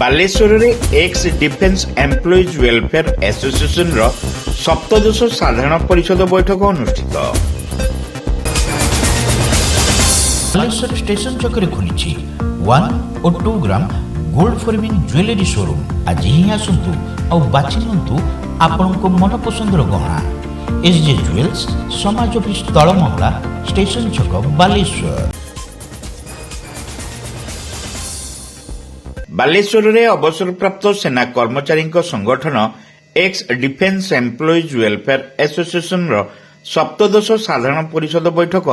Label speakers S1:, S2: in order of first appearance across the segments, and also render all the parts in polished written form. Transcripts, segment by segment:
S1: ବାଲେଶ୍ୱରରେ X defence employees welfare ଆସୋସିଏସନର ସପ୍ତଦଶ ସାଧାରଣ ପରିଷଦ ବୈଠକ ଅନୁଷ୍ଠିତ।
S2: ବାଲେଶ୍ୱର ଷ୍ଟେସନ ଛକରେ ଖୋଲିଛି 1 ଓ 2 gram gold forming jewellery showroom. ଆଜି ହିଁ ଆସନ୍ତୁ ଆଉ ବାଛି ନିଅନ୍ତୁ ଆପଣଙ୍କ ମନପସନ୍ଦର ଗହଣା। SJ ଜୁଏଲ୍ସ, ସମାଜ ଅଫିସ ତଳମହଲା, ଷ୍ଟେସନ ଛକ, ବାଲେଶ୍ୱର।
S1: ବାଲେଶ୍ୱରରେ ଅବସରପ୍ରାପ୍ତ ସେନା କର୍ମଚାରୀଙ୍କ ସଂଗଠନ ଏକ୍ସ ଡିଫେନ୍ସ ଏମ୍ପ୍ଲୟିଜ୍ ୱେଲଫେୟାର ଆସୋସିଏସନର ସପ୍ତଦଶ ସାଧାରଣ ପରିଷଦ ବୈଠକ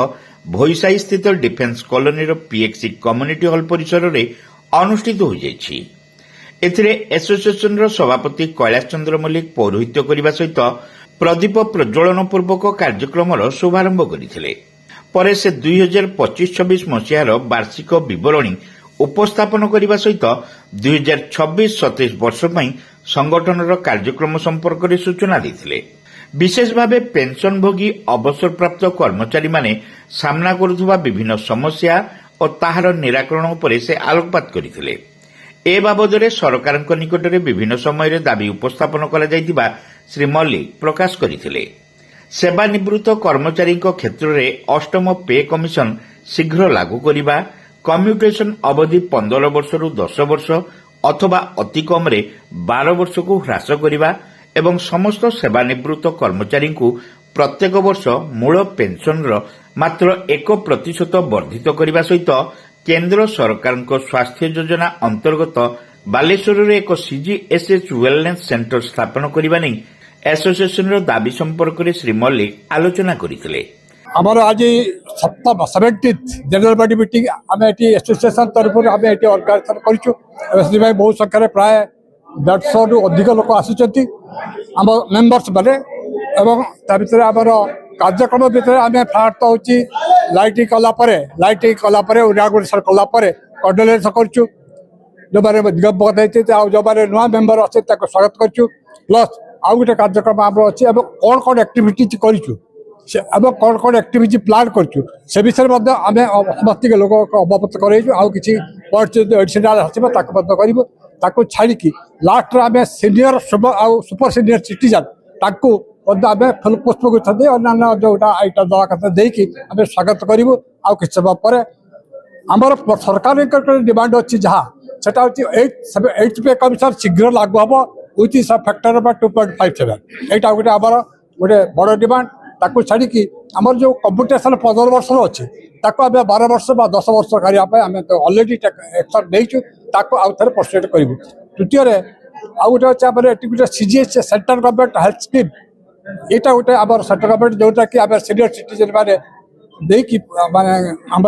S1: ଭୋଇସାହି ସ୍ଥିତ ଡିଫେନ୍ସ କଲୋନୀର PXC କମ୍ୟୁନିଟି ହଲ୍ ପରିସରରେ ଅନୁଷ୍ଠିତ ହୋଇଯାଇଛି। ଏଥିରେ ଆସୋସିଏସନର ସଭାପତି କୈଳାସ ଚନ୍ଦ୍ର ମଲ୍ଲିକ ପୌରୋହିତ୍ୟ କରିବା ସହିତ ପ୍ରଦୀପ ପ୍ରଜ୍ୱଳନ ପୂର୍ବକ କାର୍ଯ୍ୟକ୍ରମର ଶୁଭାରମ୍ଭ କରିଥିଲେ। ପରେ ସେ 2025-26 ମସିହାର ବାର୍ଷିକ ବିବରଣୀ ଉପସ୍ଥାପନ କରିବା ସହିତ 2026-27 ବର୍ଷ ପାଇଁ ସଂଗଠନର କାର୍ଯ୍ୟକ୍ରମ ସମ୍ପର୍କରେ ସୂଚନା ଦେଇଥିଲେ। ବିଶେଷ ଭାବେ ପେନ୍ସନଭୋଗୀ ଅବସରପ୍ରାପ୍ତ କର୍ମଚାରୀମାନେ ସାମ୍ନା କରୁଥିବା ବିଭିନ୍ନ ସମସ୍ୟା ଓ ତାହାର ନିରାକରଣ ଉପରେ ସେ ଆଲୋକପାତ କରିଥିଲେ। ଏ ବାବଦରେ ସରକାରଙ୍କ ନିକଟରେ ବିଭିନ୍ନ ସମୟରେ ଦାବି ଉପସ୍ଥାପନ କରାଯାଇଥିବା ଶ୍ରୀ ମଲ୍ଲିକ ପ୍ରକାଶ କରିଥିଲେ। ସେବାନିବୃତ୍ତ କର୍ମଚାରୀଙ୍କ କ୍ଷେତ୍ରରେ ଅଷ୍ଟମ ପେ କମିଶନ ଶୀଘ୍ର ଲାଗୁ କରିବା, କମ୍ୟୁଟେସନ ଅବଧି 15 ବର୍ଷରୁ 10 ବର୍ଷ ଅଥବା ଅତି କମ୍ରେ 12 ବର୍ଷକୁ ହ୍ରାସ କରିବା ଏବଂ ସମସ୍ତ ସେବାନିବୃତ୍ତ କର୍ମଚାରୀଙ୍କୁ ପ୍ରତ୍ୟେକ ବର୍ଷ ମୂଳ ପେନ୍ସନର ମାତ୍ର 1% ବର୍ଦ୍ଧିତ କରିବା ସହିତ କେନ୍ଦ୍ର ସରକାରଙ୍କ ସ୍ୱାସ୍ଥ୍ୟ ଯୋଜନା ଅନ୍ତର୍ଗତ ବାଲେଶ୍ୱରରେ ଏକ CGSH ୱେଲନେସ୍ ସେଣ୍ଟର ସ୍ଥାପନ କରିବା ନେଇ ଆସୋସିଏସନର ଦାବି ସମ୍ପର୍କରେ ଶ୍ରୀ ମଲ୍ଲିକ ଆଲୋଚନା କରିଥିଲେ।
S3: आमर आज 70th जनरल बॉडी मीटिंग आम एसोसिएशन तरफ आम ये अर्गानाइजेशन कर बहुत संख्यार प्राय 150 रु अधिक लोक आसुँच आम मेम्बर्स मैंने भर आमर कार्यक्रम भितर आम फास्ट तो हूँ लाइटिंग कलापर इनागुरेसन कलापर कंडोलेंस करूँ जो मैंने जो मैंने नुआ मेम्बर अच्छे स्वागत करूँ प्लस आउ गोटे कार्यक्रम आम अच्छी कौन कौन एक्टिविटीज करूँ आम कौन कौन एक्टिविटी प्लान करूँ से विषय में आम समस्त लोक अवगत करूँ आउ कि पॉइंट एडिशनाल आसो छाड़ी लास्ट आम सीनियर आउ सुपर सीनियर सिटीजन ताकू आम फुल पुष्पगुच्छ दे अन्य जोटा आईटा दवा कथा देकी आम स्वागत करूँ आउ कि समय पर आमर सरकार डिमांड अच्छी जहाँ से हूँ 8th पे कमिशन शीघ्र लागू हम विथ फैक्टर 2.57 यहाँ गोटे आमर गोटे बड़ डिमांड ताकू छाड़ी आमर जो कंप्यूटेशन 15 वर्ष अच्छे ताकू आम 12 वर्ष 10 वर्ष करने आम तो अलरेडी एक्शन देचु ताकू आउ थे परसुएट करूँ। तृतीय आउ गोटे अच्छे आम गोटे CGH central government health scheme यहाँ गोटे आम सेंट्रल गवर्नमेंट जोटा कि आम सीनियर सिटीजन मैंने माने आम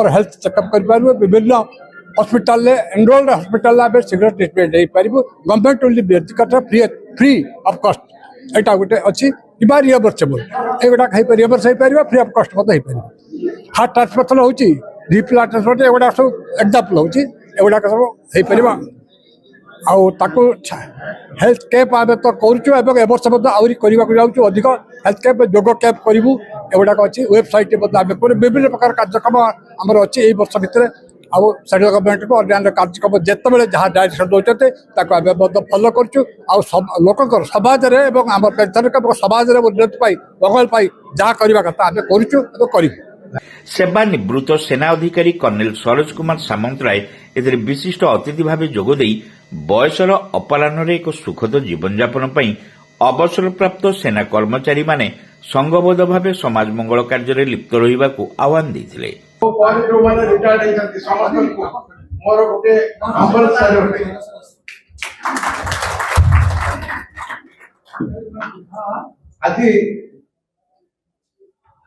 S3: हेल्थ चेकअप कर विभिन्न हॉस्पिटल एनरोल्ड हॉस्पिटल आम शीघ्र ट्रिटमेंट हो पार गवर्नमेंट ओनली व्यक्तिगत फ्री ऑफ कॉस्ट यहाँ गोटे अच्छी कि रियम्बर्सेबल एगुड़ा रियम्बर्स हो पार फ्री ऑफ कॉस्ट हो पार हार्ट ट्रांसप्लांटेशन हो रिप्लांट ट्रांसप्लांट एगुड़ा सब एग्जांपल हो एगुड़ाक सब हो पार हेल्थ कैंप आम तो करुँ एवर्ष आहरी करने जाऊँ अधिक हेल्थ कैंप योग कैंप करूँ एगुड़ाक अच्छी वेबसाइट आम विभिन्न प्रकार कार्यक्रम आमर अच्छी यही वर्ष भितर आउ सेंट्रल गवर्नमेंट को अन्य कार्यक्रम जिते जहाँ डायरेक्शन दौरान आम फलो कर समाज में आम पेंशन समाज में उन्नति मंगल जहाँ करने कथा आम करूँ।
S1: सेवानिवृत्त सेना अधिकारी कर्नेल सरोज कुमार सामंतराय एथिरे विशिष्ट अतिथि भाव जोगदे बयसर अपराह्न एक सुखद जीवन यापन पर अवसरप्राप्त सेना कर्मचारी माने संघबद्ध भाव समाज मंगल कार्य लिप्त रहिबाकु आह्वान देथिले।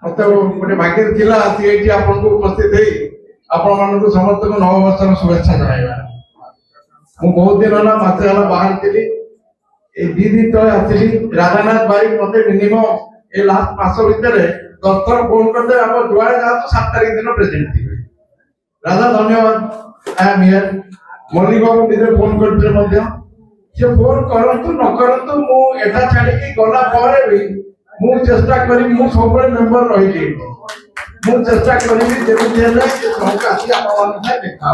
S4: मत गोटे भाग्य थिला ये आपको उपस्थित है आपण समस्त को नववर्षर शुभेच्छा जनाइबा। मु बहुत दिन होला मासे होला बाहर थिली ए 2 दिन तले आथिली राधानाथ बारिक मते मिनिमम ए लास्ट मास भीतर 10 थर फोन करते आप दुआरे जा तो 7 तारीख दिन प्रेजेंट थी राधा धन्यवाद आई एम हियर मल्लिक बाबू निजे फोन करते मध्य जे फोन करंतु न करंतु मु एटा छाडी की गला पारे भी मु चेष्टा करी मु सब मेंबर रही मु चेष्टा करी जेबे जे सब आसी आपण देखा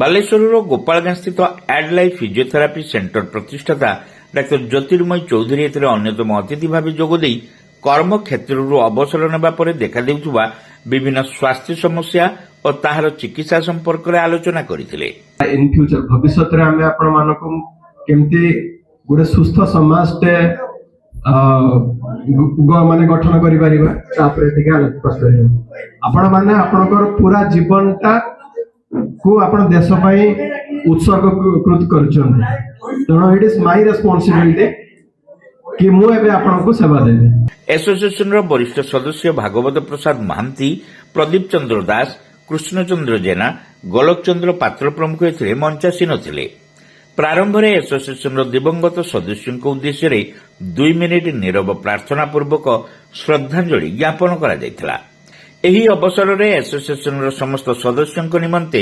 S1: ବାଲେଶ୍ୱରର ଗୋପାଳଗାଁ ସ୍ଥିତ ଆଡଲାଇଫ୍ ଫିଜିଓଥେରାପି ସେଣ୍ଟର ପ୍ରତିଷ୍ଠାତା ଡାକ୍ତର ଜ୍ୟୋତିର୍ମୟୀ ଚୌଧୁରୀ ଏଥିରେ ଅନ୍ୟତମ ଅତିଥି ଭାବେ ଯୋଗଦେଇ କର୍ମକ୍ଷେତ୍ରରୁ ଅବସର ନେବା ପରେ ଦେଖାଦେଉଥିବା ବିଭିନ୍ନ ସ୍ୱାସ୍ଥ୍ୟ ସମସ୍ୟା ଓ ତାହାର ଚିକିତ୍ସା ସମ୍ପର୍କରେ ଆଲୋଚନା କରିଥିଲେ।
S5: इन फ्यूचर भविष्य रे हमें आपण मानको केमती गुडे सुस्थ समाजटे माने गठन करि परिबा तापर एटिके आलोचना करियो। आपण माने आपणकर पूरा जीवनटा को आपण देश पई उत्सर्गकृत करछन। तेणु इट इज माय रेस्पोंसिबिलिटी कि मु एबे आपनको सेवा देबे।
S1: एसोसिएशन वरिष्ठ सदस्य भागवत प्रसाद महांती, प्रदीप चंद्र दास, कृष्णचंद्र जेना, गोलोक चंद्र पात्र प्रमुख एथिरे मंचासीन थिले। प्रारंभ में एसोसिएशन दिवंगत सदस्यों उद्देश्य 2 मिनिट नीरव प्रार्थना पूर्वक श्रद्धांजलि ज्ञापन करा जायथिला। एही अवसर में एसोसिएशन समस्त सदस्यों निमंते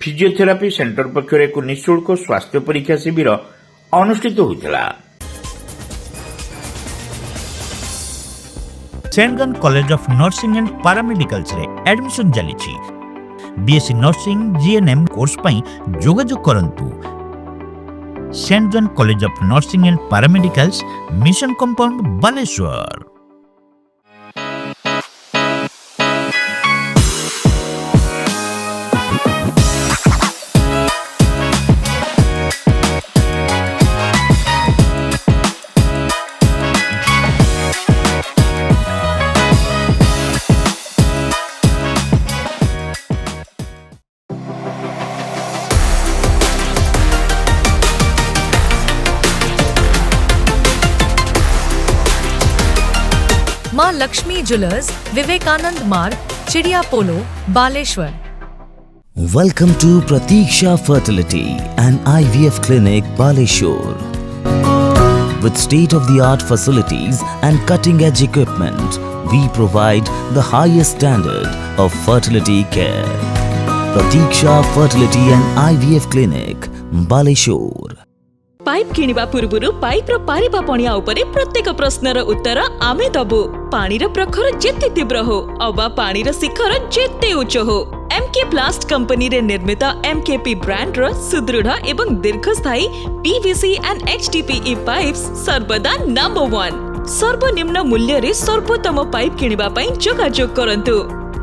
S1: फिजियोथेरापी सेंटर पक्षर एक निःशुल्क स्वास्थ्य परीक्षा शिविर अनुष्ठित होइथिला।
S2: Saint John college of nursing and paramedicals रे एडमिशन चलीछि। बीएससी नर्सिंग जीएनएम कोर्स पई जोगाजोग करंतु। Saint John college of nursing and paramedicals, mission compound, Baleshwar.
S6: Maa Lakshmi jewellers, Vivekananda Marg, Chidia Polo, Baleshwar.
S7: Welcome to Pratiksha Fertility and IVF Clinic, Baleshwar. With state-of-the-art facilities and cutting-edge equipment, we provide the highest standard of fertility care. Pratiksha Fertility and IVF Clinic, Baleshwar.
S8: Pipe किनिबा पूर्वरु pipe रो पारिबा पणिया उपरे प्रत्येक प्रश्नर उत्तर आमे दबु। पानीर प्रखर जेते तीव्र हो अबा पानीर शिखर जेते उच्च हो, एमके प्लास्ट कंपनी रे निर्मित एमकेपी ब्रांड रो सुदृढ़ एवं दीर्घस्थायी पीवीसी एंड एचडीपीई पाइप्स सर्वदा नंबर 1। सर्वनिम्न मूल्य रे सर्वोत्तम पाइप किनिबा पई जोगाजोग करंतु।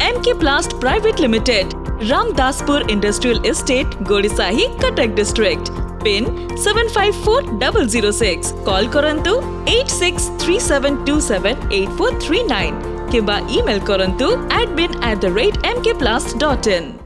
S8: MK Plast private limited, Ramdaspur industrial estate, Gorisahi, Cuttack district. Pin 754006। Call करंतु 8637278439 किबा ईमेल करंतु admin@mkplast.in।